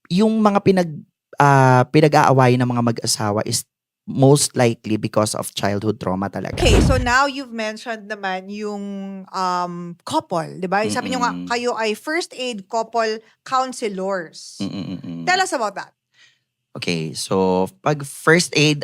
yung mga pinag-aawayan ng mga mag-asawa is most likely because of childhood trauma talaga. Okay, so now you've mentioned naman yung couple, di ba? Sabi niyo nga, Mm. kayo ay first aid couple counselors. Mm. Tell us about that. Okay, so pag first aid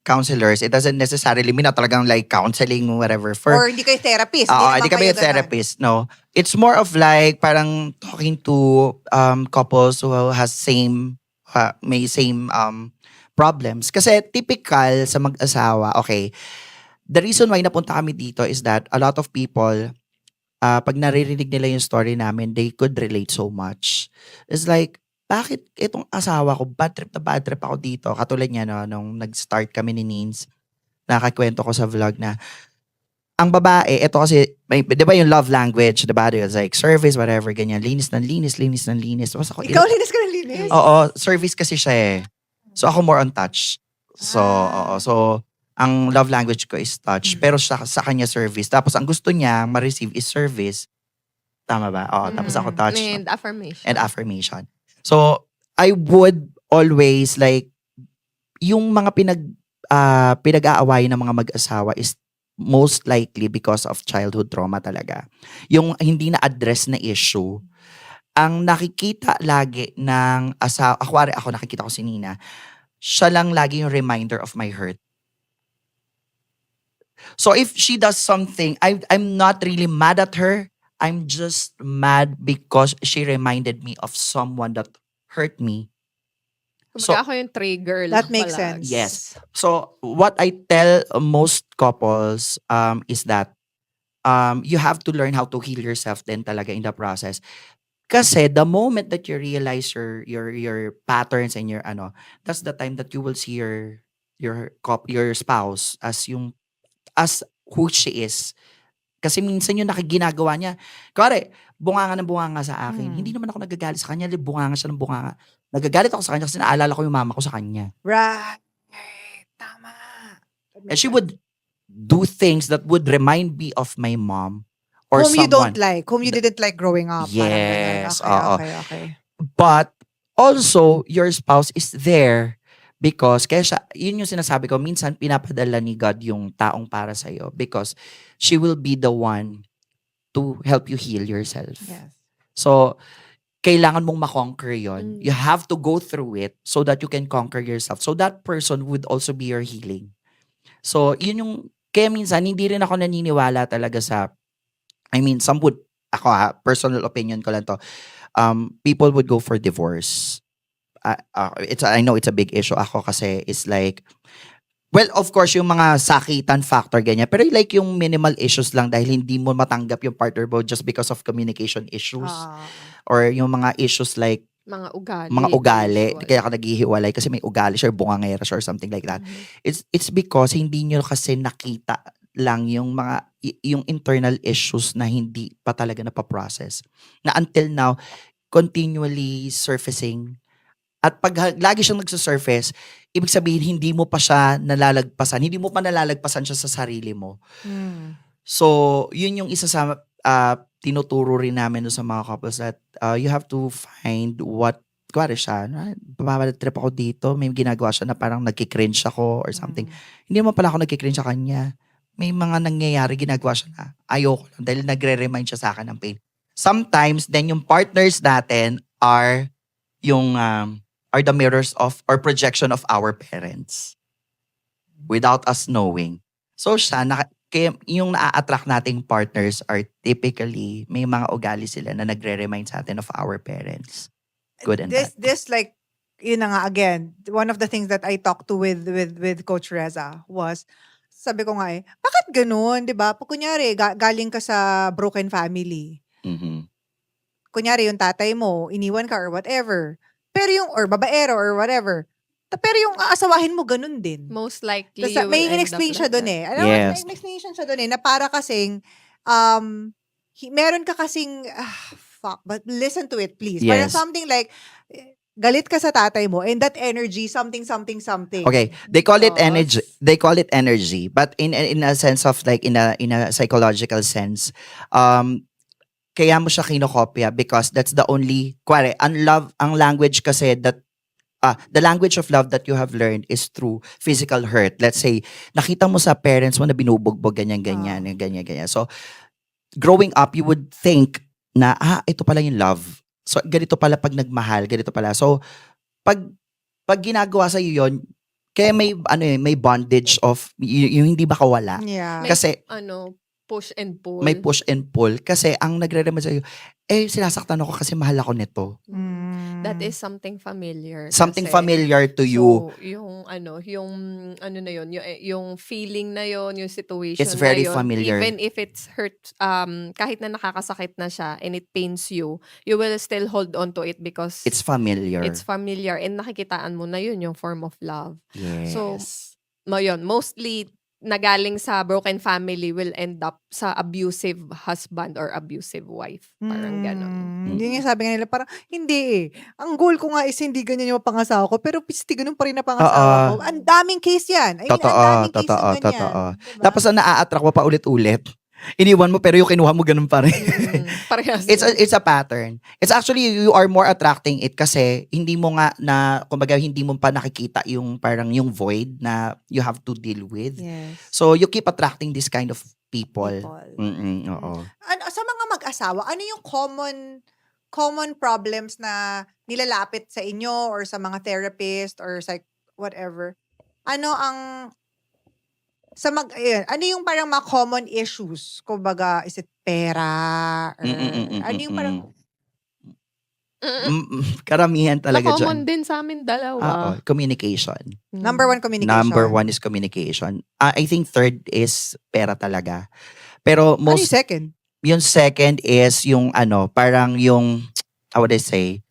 counselors, it doesn't necessarily mean na talagang like counseling whatever Or hindi kayo therapist. Oo, naman hindi kami kayo yung ganun. therapist, no. It's more of like parang talking to couples who has may same problems. Kasi typical sa mag-asawa, okay, the reason why napunta kami dito is that a lot of people, pag naririnig nila yung story namin, they could relate so much. It's like, bakit itong asawa ko, bad trip ako dito. Katulad niya, no, nung nag-start kami ni Nins, nakakwento ko sa vlog na, ang babae, ito kasi, di ba yung love language, di ba? It's like service, whatever, ganyan. Linis ng linis, linis ng linis. Tapos ako, Ikaw, linis ka ng linis. oo, service kasi siya eh. So ako more on touch. So, oo. So, ang love language ko is touch. Pero sa kanya service. Tapos ang gusto niya ma-receive is service. Tama ba? Oo. Tapos ako touch. And affirmation. And affirmation. So, I would always like, yung mga pinag-aawayan ng mga mag-asawa is most likely because of childhood trauma talaga. Yung hindi na-address na issue. Ang nakikita lagi ng asawa, ako nakikita ko si Nina, siya lang lagi yung reminder of my hurt. So if she does something, I'm not really mad at her. I'm just mad because she reminded me of someone that hurt me. Kumbaga ako yung trigger. That makes sense. Yes. So what I tell most couples is that you have to learn how to heal yourself din talaga in the process. Kasi the moment that you realize your patterns and your that's the time that you will see your spouse as who she is. Kasi minsan yung nakiginagawa niya. Kare, bunganga ng bunganga sa akin. Hindi naman ako nagagalit sa kanya, bunganga siya ng bunganga. Nagagalit ako sa kanya kasi naalala ko yung mama ko sa kanya. Right. Tama. And she would do things that would remind me of my mom. Or whom you someone. don't like. Whom you didn't like growing up. Yes. Okay. But also, your spouse is there because, kaya siya, yun yung sinasabi ko, minsan pinapadala ni God yung taong para sa'yo because she will be the one to help you heal yourself. Yes. So, kailangan mong makonquer yon. You have to go through it so that you can conquer yourself. So, that person would also be your healing. So, yun yung, kaya minsan, hindi rin ako naniniwala talaga sa, some would, personal opinion ko lang to, people would go for divorce. I know it's a big issue. Ako kasi is like, well, of course, yung mga sakitan factor, ganyan. Pero like yung minimal issues lang dahil hindi mo matanggap yung partner mo just because of communication issues. Or yung mga issues like, mga ugali. Kaya ka naghihiwalay kasi may ugali siya or bungangera siya or something like that. It's because hindi nyo kasi nakita lang yung yung internal issues na hindi pa talaga napaprocess. Na until now, continually surfacing. At pag lagi siyang nagsusurface, ibig sabihin hindi mo pa siya nalalagpasan. Hindi mo pa nalalagpasan siya sa sarili mo. So, yun yung isa sa tinuturo rin namin sa mga couples that you have to find what, kuwari siya, trip ako dito, may ginagawa siya na parang nagkikringe ako or something. Hindi naman pala ako nagkikringe sa kanya. May mga nangyayari, ginagawa siya na ayoko lang dahil nagre-remind siya sa akin ng pain. Sometimes, then yung partners natin are the mirrors of or projection of our parents without us knowing. So siya, kaya yung na-attract nating partners are typically, may mga ugali sila na nagre-remind sa atin of our parents. Good and bad. This like, yun na nga again, one of the things that I talked to with Coach Reza was, sabi ko nga bakit ganun, di ba? Pag kunyari, galing ka sa broken family. Kunyari, yung tatay mo, iniwan ka or whatever. Pero yung, or babaero or whatever. Pero yung aasawahin mo, ganun din. Most likely, Tas, may in-explain siya doon Yes. May explanation siya doon na para kasing, meron ka kasing, but listen to it please. Parang Yes. something like, galit ka sa tatay mo and that energy, something. Okay, they call it energy. They call it energy, but in a sense of like in a psychological sense, kaya mo siya kinokopya because that's the only, ang language kasi that, the language of love that you have learned is through physical hurt. Let's say, nakita mo sa parents mo na binubugbog, ganyan. So, growing up, you would think na, ito pala yung love. So, ganito pala pag nagmahal, ganito pala. So, pag ginagawa sa iyo yon, kaya may bondage of yung hindi makawala. Yeah. May- Kasi Push and pull. may push and pull kasi ang nagre-remind sa iyo, sinasaktan ako kasi mahal ako nito. That is something familiar. Something kasi. familiar to you. So, yung na yun, yung feeling na yun, yung situation It's very na yun, familiar. even if it's hurt, kahit na nakakasakit na siya and it pains you, you will still hold on to it because It's familiar. it's familiar and nakikitaan mo na yun yung form of love. Yes. So, yun, mostly nagaling sa broken family will end up sa abusive husband or abusive wife. Parang ganon. Yun yung sabi nga nila, parang, hindi Ang goal ko nga is hindi ganyan yung pangasawa ko, pero pisti ganun pa rin na pangasawa ko. Ang daming case yan. Ang daming case na ganyan. Totoo. Diba? Tapos ang naa-attract mo pa ulit-ulit. Iniwan mo pero yung kinuha mo ganun pa rin. Parehas. It's a pattern. It's actually, you are more attracting it kasi hindi mo nga kumbaga hindi mo pa nakikita yung parang yung void na you have to deal with. Yes. So you keep attracting this kind of people. Oo. Sa mga mag-asawa, ano yung common problems na nilalapit sa inyo or sa mga therapist or whatever? Ano ano yung parang mga common issues? Kumbaga, is it pera? Or, ano yung parang, Karamihan talaga Na-common dyan. din sa amin dalawa. Oo, communication. number one communication? Number one is communication. I think third is pera talaga. Pero Ano yung most, second? yung second is yung parang yung, how would I say,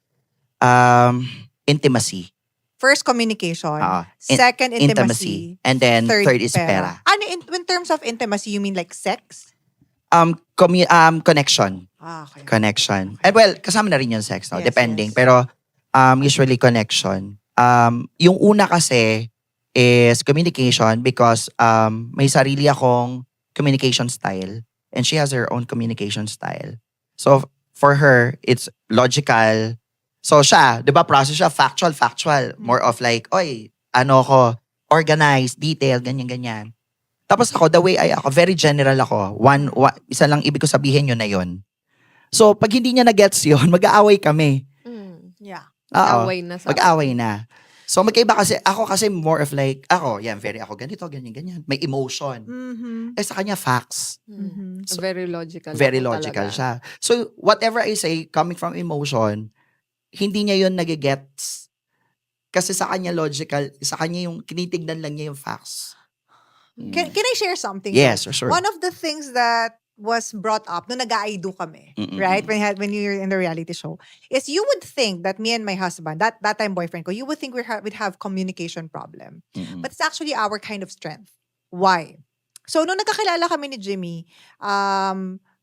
intimacy. First, communication. In- Second, intimacy. And then third is pera. Ano, in terms of intimacy, you mean like sex? Connection. Okay. Connection. And well, kasama na rin yung sex, no? Yes, Depending. yes. Pero usually connection. Yung una kasi is communication because may sarili akong communication style and she has her own communication style. So for her, it's logical. So siya, 'di ba, process siya factual. More of like, organized, detailed, ganyan. Tapos ako, the way ako, very general ako. Isa lang ibig ko sabihin yun na yun. So, pag hindi niya na-gets yun, mag-aaway kami. Yeah. Oo, Away na sa mag-aaway na. So, magkaiba kasi, ako kasi more of like, ako ganito, ganyan. May emotion. Sa kanya, facts. Very logical. Very ako logical talaga. siya. So, whatever I say, coming from emotion, hindi niya yun nagigets. Kasi sa kanya logical, sa kanya yung, kinitignan lang niya yung facts. Can I share something? Yes, sure. One of the things that was brought up nung nag-aido kami, right? When you're in the reality show, is you would think that me and my husband, that time boyfriend ko, you would think we'd have communication problem. But it's actually our kind of strength. Why? So, nung nagkakilala kami ni Jimmy,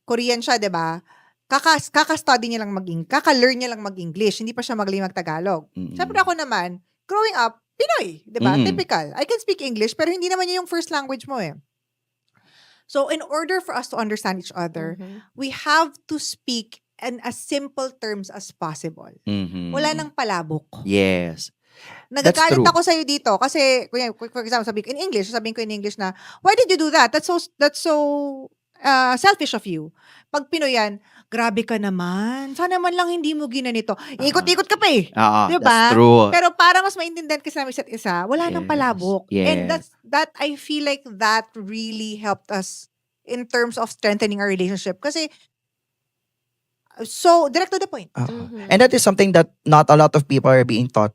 Korean siya, di ba? Kaka-study niya lang kaka-learn niya lang mag-English, hindi pa siya magaling mag-Tagalog. Siyempre ako naman, growing up, Pinoy, di ba? Typical. I can speak English, pero hindi naman yun yung first language mo eh. So, in order for us to understand each other, we have to speak in as simple terms as possible. Wala nang palabok. Yes. Nagagalit true. ako sa'yo dito kasi, for example, sabihin ko in English na, why did you do that? That's so selfish of you. Pag Pinoyan, grabe ka naman. Sana man lang hindi mo ginanito. Ikot-ikot ka pa eh. Diba? That's true. Pero para mas maintindihan kasi namin isa't isa, wala nang Yes, palabok. yes. And that I feel like that really helped us in terms of strengthening our relationship. Kasi, so, direct to the point. And that is something that not a lot of people are being taught.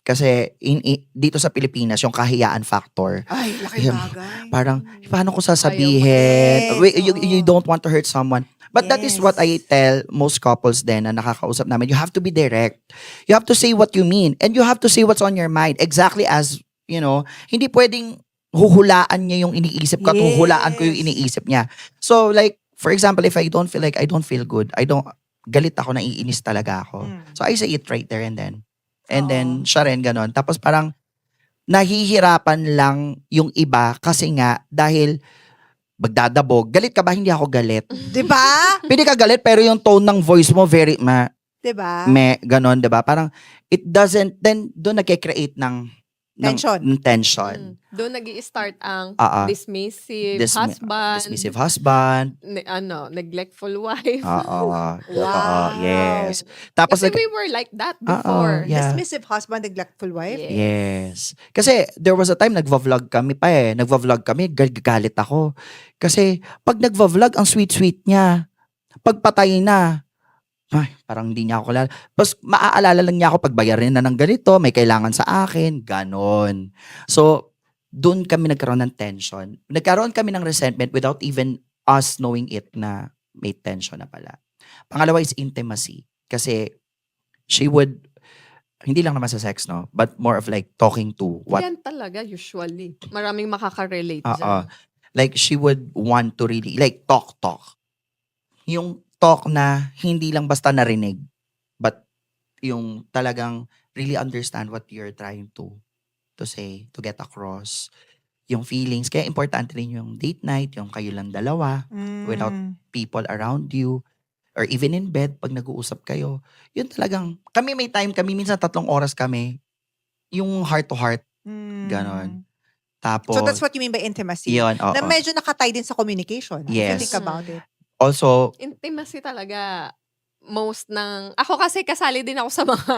Kasi dito sa Pilipinas, yung kahiyaan factor. Ay, laki Yun. bagay. Parang, paano ko sasabihin? Yes, You don't want to hurt someone. But that is what I Yes. tell most couples then na nakakausap namin. You have to be direct. You have to say what you mean. And you have to say what's on your mind. Exactly as, hindi pwedeng huhulaan niya yung iniisip ko at huhulaan ko yung Yes. iniisip niya. So like, for example, if I don't feel like I don't feel good, galit ako, naiinis talaga ako. So I say it right there and then. And then, siya rin ganon. Tapos parang, nahihirapan lang yung iba kasi nga, dahil magdadabog. Galit ka ba? Hindi ako galit. Di ba? Pwede ka galit, pero yung tone ng voice mo, very, Di ba? ganon, diba? Parang, it doesn't, then, doon nagkikreate ng Tension. ng tension. Doon nag-i-start ang Dismissive dismissive husband, Dismissive husband. neglectful wife. Totoo, Wow. yes. Tapos, Kasi we were like that before. yeah. Dismissive husband, neglectful wife. Yes. Yes. Kasi there was a time nagva-vlog kami pa eh. Nagva-vlog kami, galit ako. Kasi pag nagva-vlog, ang sweet-sweet niya. Pag patay na, ay, parang hindi niya ako kilala. Tapos maaalala lang niya ako pag bayarin na ng ganito, may kailangan sa akin, ganon. So, doon kami nagkaroon ng tension. Nagkaroon kami ng resentment without even us knowing it na may tension na pala. Pangalawa is intimacy. Kasi she would, hindi lang naman sa sex, no? But more of like talking to what. Yan talaga usually. Maraming makaka-relate Oo. dyan. Like she would want to really, like talk. Yung talk na hindi lang basta narinig, but yung talagang really understand what you're trying to say, to get across. Yung feelings. Kaya importante rin yung date night, yung kayo lang dalawa, without people around you, or even in bed, pag nag-uusap kayo. Yun talagang, kami may time kami, minsan 3 oras kami, yung heart to heart, ganon. Tapos, So that's what you mean by intimacy. yun, oo. Na medyo nakatay din sa communication. If you Yes. think about it. Also, Intimacy talaga most ng ako kasi kasali din ako sa mga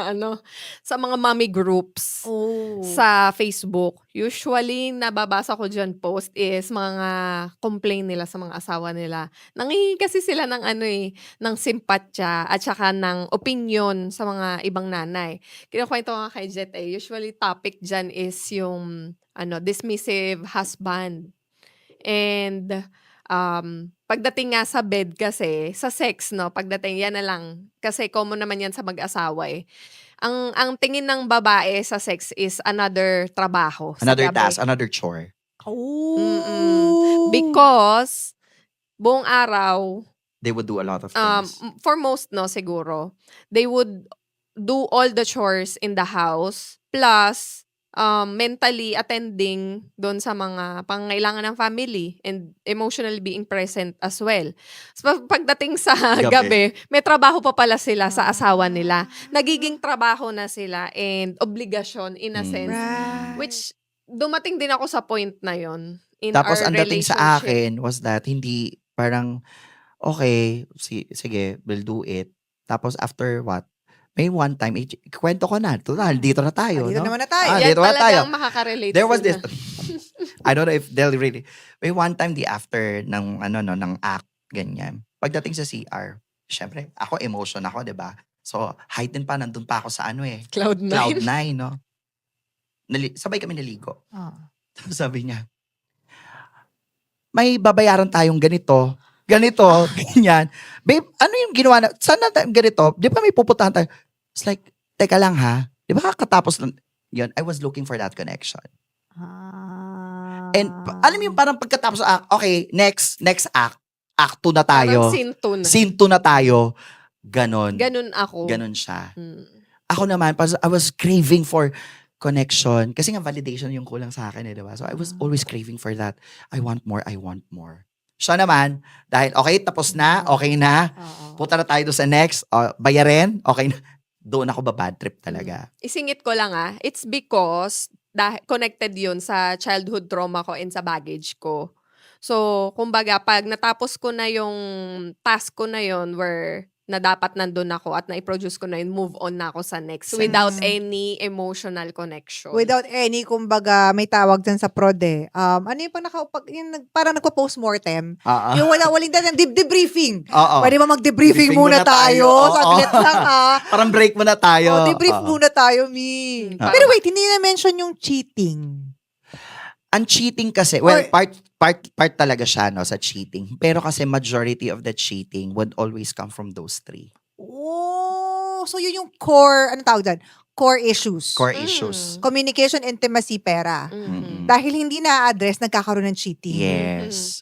sa mga mommy groups Oh. sa Facebook. Usually nababasa ko diyan post is mga complain nila sa mga asawa nila. Nangingi kasi sila ng ng simpatya at saka ng opinion sa mga ibang nanay. Kinukwento ko nga kay Jet usually topic diyan is yung dismissive husband. And pagdating nga sa bed kasi, sa sex, pagdating, yan na lang. Kasi common naman yan sa mag-asawa eh. Ang tingin ng babae sa sex is another trabaho. sa another gabi. task, another chore. Oh. Because, buong araw, They would do a lot of things. for most, siguro, they would do all the chores in the house, plus, mentally attending doon sa mga pangangailangan ng family and emotionally being present as well. So, pagdating sa Gabi. gabi, may trabaho pa pala sila sa asawa nila. Nagiging trabaho na sila and obligasyon in a sense. Right. Which, dumating din ako sa point na yon in Tapos our ang dating sa relationship. akin was that hindi parang, okay, sige, we'll do it. Tapos after what? May one time, kwento ko na. Total, dito na tayo. Dito no? naman na tayo. Yan dito na tayo. talagang makaka-relate There was sila. this, I don't know if they'll really, may one time after ng, ng act, ganyan. Pagdating sa CR, syempre, ako emotion ako, di ba? So, heighten pa, nandun pa ako sa Cloud9. Cloud9, no? Sabay kami naligo. Ah. Tapos sabi niya, may babayaran tayong ganito, ganyan. Babe, ano yung ginawa na, saan na tayo ganito? Di ba may pupuntahan tayo? It's like, teka lang ha, di ba kakatapos lang, yun, I was looking for that connection. And alam mo yung parang pagkatapos act, okay, next act, act 2 na tayo. Parang sinto na. Scene 2 na tayo. Ganon. Ganun ako. Ganon siya. Mm. Ako naman, I was craving for connection. Kasi nga validation yung kulang sa akin di ba? So I was always craving for that. I want more. Siya naman, dahil okay, tapos na, okay na, punta na tayo doon sa next, bayarin, okay na. Doon ako bad trip talaga. Isingit ko lang it's because connected yun sa childhood trauma ko and sa baggage ko. So, kumbaga, pag natapos ko na yung task ko na yun where na dapat nandun ako at na-produce ko na yun, move on na ako sa next without any emotional connection. Without any, kumbaga, may tawag dyan sa prod ano yung parang nagpa-postmortem. Yung waling dyan, debriefing. Pwede ba mag-debriefing muna tayo? Saglit lang Parang break muna tayo. Debrief muna tayo, Mi. Pero wait, hindi na-mention yung cheating. Ang cheating kasi, well, part talaga siya no, sa cheating. Pero kasi majority of the cheating would always come from those 3. Oh, so yun yung core, ano tawag dyan? Core issues. Core issues. Communication, intimacy, pera. Mhm. Dahil hindi na-address, nagkakaroon ng cheating. Yes.